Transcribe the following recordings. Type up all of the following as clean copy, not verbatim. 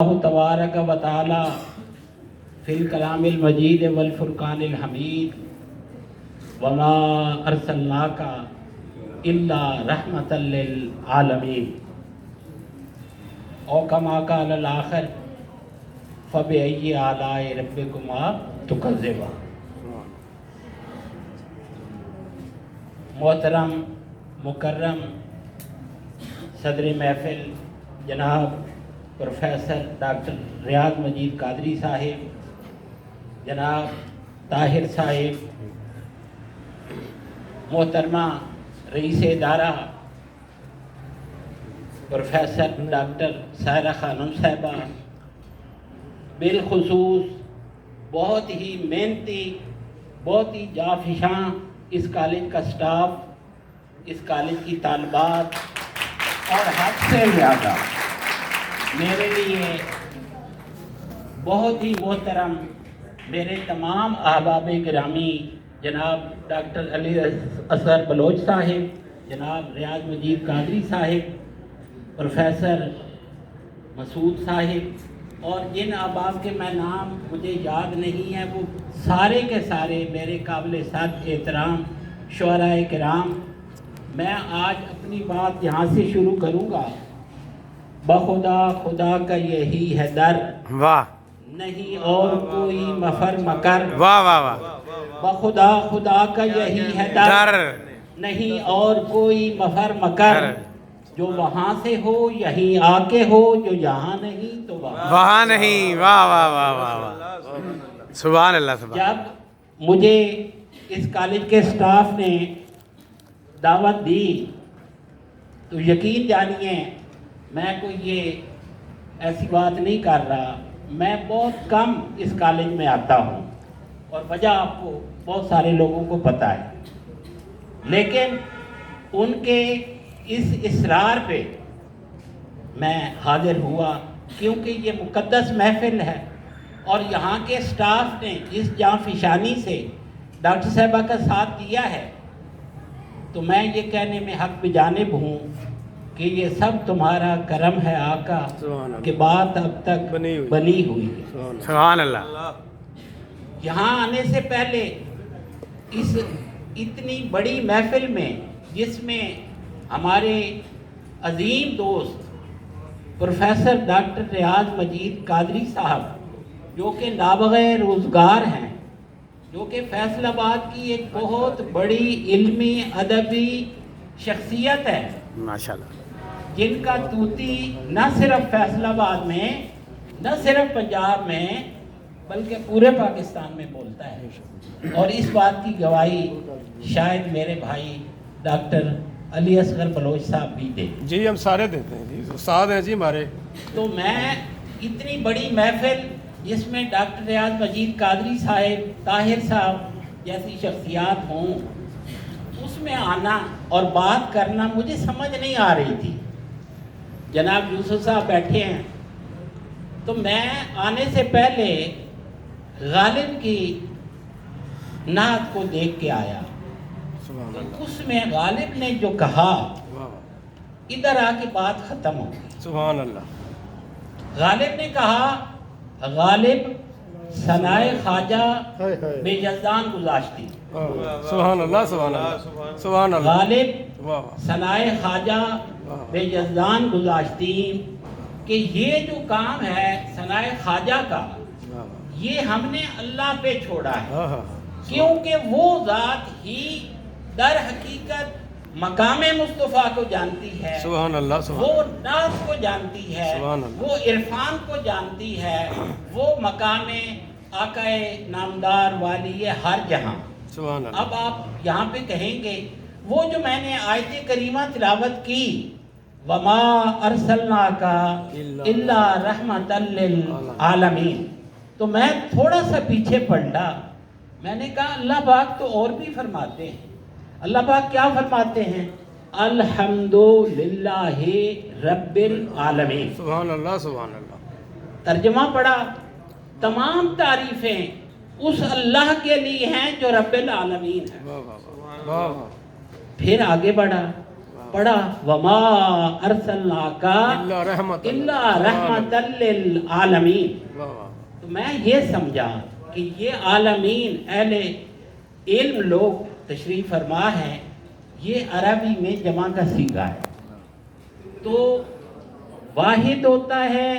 اللہ تبارک و تعالی فی الکلام المجید والفرقان الحمید وما ارسلناک الا رحمۃ للعالمین او کما قال الآخر فبأی آلاء ربکما تکذبان۔ محترم مکرم صدر محفل جناب پروفیسر ڈاکٹر ریاض مجید قادری صاحب، جناب طاہر صاحب، محترمہ رئیس ادارہ پروفیسر ڈاکٹر سائرہ خانم صاحبہ، بالخصوص بہت ہی محنتی، بہت ہی جانفشاں اس کالج کا سٹاف، اس کالج کی طالبات، اور حد سے زیادہ میرے لیے بہت ہی محترم میرے تمام احباب گرامی جناب ڈاکٹر علی اصغر بلوچ صاحب، جناب ریاض مجید قادری صاحب، پروفیسر مسعود صاحب، اور جن احباب کے میں نام مجھے یاد نہیں ہے وہ سارے کے سارے میرے قابل صد احترام شعراء کرام۔ میں آج اپنی بات یہاں سے شروع کروں گا۔ بخدا خدا کا یہی ہے در، واہ، نہیں اور کوئی مفر مکر۔ واہ واہ واہ، بخدا خدا کا یہی ہے در، نہیں اور کوئی مفر مکر۔ جو وہاں سے ہو یہیں آ کے ہو، جو یہاں نہیں تو وہاں نہیں۔ واہ واہ واہ واہ واہ، سبحان اللہ سبحان۔ جب مجھے اس کالج کے سٹاف نے دعوت دی تو یقین جانیے میں کوئی یہ ایسی بات نہیں کر رہا، میں بہت کم اس کالج میں آتا ہوں اور وجہ آپ کو بہت سارے لوگوں کو پتہ ہے، لیکن ان کے اس اصرار پہ میں حاضر ہوا کیونکہ یہ مقدس محفل ہے اور یہاں کے سٹاف نے جس جانفشانی سے ڈاکٹر صاحبہ کا ساتھ دیا ہے، تو میں یہ کہنے میں حق بجانب ہوں کہ یہ سب تمہارا کرم ہے آقا کہ بات اب تک بنی ہوئی ہے۔ سبحان اللہ۔ یہاں آنے سے پہلے اس اتنی بڑی محفل میں جس میں ہمارے عظیم دوست پروفیسر ڈاکٹر ریاض مجید قادری صاحب، جو کہ نابغہ روزگار ہیں، جو کہ فیصل آباد کی ایک بہت بڑی علمی ادبی شخصیت ہے، ماشاءاللہ، جن کا طوطی نہ صرف فیصل آباد میں، نہ صرف پنجاب میں، بلکہ پورے پاکستان میں بولتا ہے، اور اس بات کی گواہی شاید میرے بھائی ڈاکٹر علی اصغر بلوچ صاحب بھی دے۔ جی ہم سارے دیتے ہیں جی، استاد ہیں جی ہمارے۔ تو میں اتنی بڑی محفل جس میں ڈاکٹر ریاض مجید قادری صاحب، طاہر صاحب جیسی شخصیات ہوں، اس میں آنا اور بات کرنا مجھے سمجھ نہیں آ رہی تھی۔ جناب یوسف صاحب بیٹھے ہیں، تو میں آنے سے پہلے غالب کی نعت کو دیکھ کے آیا، تو اس میں غالب نے جو کہا ادھر آ کے بات ختم ہو گئی۔ سبحان اللہ۔ غالب نے کہا غالب ثنائے خواجہ بے یزدان گذاشتی، سبحان اللہ سبحان اللہ سبحان اللہ۔ غالب ثنائے خواجہ بے یزدان گذاشتی، کہ یہ جو کام ہے ثنائے خواجہ کا، یہ ہم نے اللہ پہ چھوڑا ہے، کیونکہ وہ ذات ہی در حقیقت مقام مصطفیٰ کو جانتی ہے، سبحان اللہ، وہ ناز کو جانتی ہے، سبحان اللہ، وہ عرفان کو جانتی ہے، وہ مقام آقا نامدار والی ہر جہاں۔ سبحان اللہ۔ اب آپ یہاں پہ کہیں گے وہ جو میں نے آیت کریمہ تلاوت کی، وما ارسلناک الا رحمۃ للعالمین، تو میں تھوڑا سا پیچھے پلٹا، میں نے کہا اللہ پاک تو اور بھی فرماتے ہیں۔ اللہ پاک کیا فرماتے ہیں؟ الحمدللہ رب العالمین۔ سبحان اللہ سبحان اللہ۔ ترجمہ پڑھا، تمام تعریفیں اس اللہ کے لیے ہیں جو رب العالمین ہے۔ واہ واہ واہ واہ۔ پھر آگے بڑھا، پڑھا وما ارسلناکا اللہ رحمت الا رحمت للعالمین. واہ واہ تو میں یہ سمجھا کہ یہ عالمین اہل علم لوگ تشریف فرما ہے، یہ عربی میں جمع کا صیغہ ہے. تو واحد ہوتا ہے،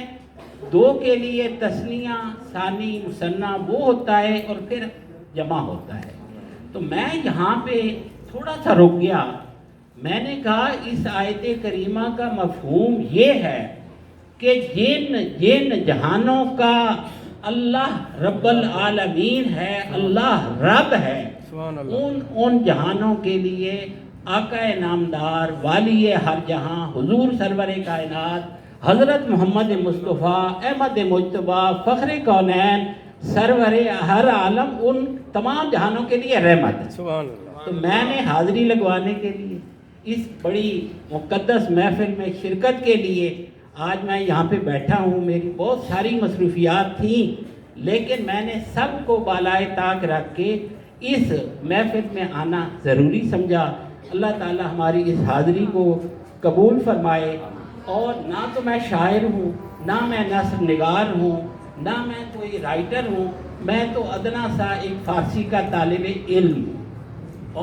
دو کے لیے تثنیہ ثانی مثنیٰ وہ ہوتا ہے، اور پھر جمع ہوتا ہے. تو میں یہاں پہ تھوڑا سا رک گیا. میں نے کہا اس آیت کریمہ کا مفہوم یہ ہے کہ جن جہانوں کا اللہ رب العالمین ہے، اللہ رب ہے، سبحان اللہ ان جہانوں کے لیے آقا نامدار والی ہر جہاں حضور سرور کائنات حضرت محمد مصطفیٰ احمد مجتبیٰ فخر کونین سرور ہر عالم، ان تمام جہانوں کے لیے رحمت ہے. سبحان اللہ تو میں نے حاضری لگوانے کے لیے اس بڑی مقدس محفل میں شرکت کے لیے آج میں یہاں پہ بیٹھا ہوں. میری بہت ساری مصروفیات تھیں، لیکن میں نے سب کو بالائے طاق رکھ کے اس محفل میں آنا ضروری سمجھا. اللہ تعالی ہماری اس حاضری کو قبول فرمائے. اور نہ تو میں شاعر ہوں، نہ میں نثر نگار ہوں، نہ میں کوئی رائٹر ہوں، میں تو ادنا سا ایک فارسی کا طالب علم ہوں.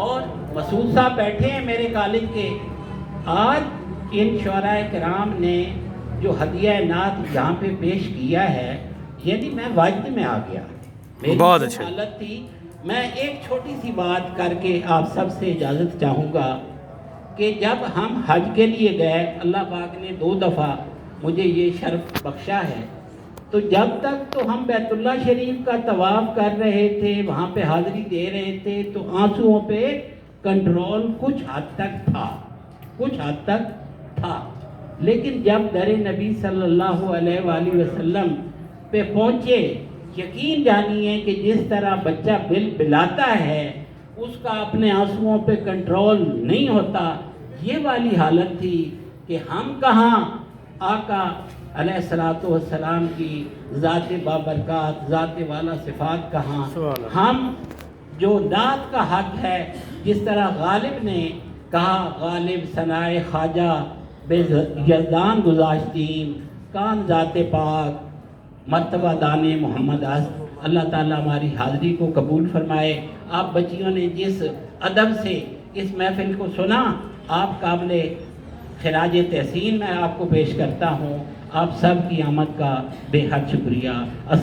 اور مسعود صاحب بیٹھے ہیں میرے کالج کے. آج ان شعراء کرام نے جو ہدیہ نعت یہاں پہ پیش کیا ہے، یعنی میں واجد میں آ گیا. میری بہت جو اچھا. حالت تھی. میں ایک چھوٹی سی بات کر کے آپ سب سے اجازت چاہوں گا کہ جب ہم حج کے لیے گئے، اللہ پاک نے 2 دفعہ مجھے یہ شرف بخشا ہے. تو جب تک تو ہم بیت اللہ شریف کا طواف کر رہے تھے، وہاں پہ حاضری دے رہے تھے، تو آنسوؤں پہ کنٹرول کچھ حد تک تھا. لیکن جب در نبی صلی اللہ علیہ وآلہ وسلم پہ پہنچے، یقین جانیے کہ جس طرح بچہ بلاتا ہے اس کا اپنے آنسوؤں پہ کنٹرول نہیں ہوتا، یہ والی حالت تھی کہ ہم کہاں آقا علیہ السلام کی ذات بابرکات، ذات والا صفات کہاں. سبحان اللہ. ہم جو نعت کا حق ہے، جس طرح غالب نے کہا غالب ثنائے خواجہ بے یزدان گذاشتین کان ذات پاک مرتبہ دان محمد است. اللہ تعالیٰ ہماری حاضری کو قبول فرمائے. آپ بچیوں نے جس ادب سے اس محفل کو سنا، آپ قابل خراج تحسین میں آپ کو پیش کرتا ہوں. آپ سب کی آمد کا بے حد شکریہ.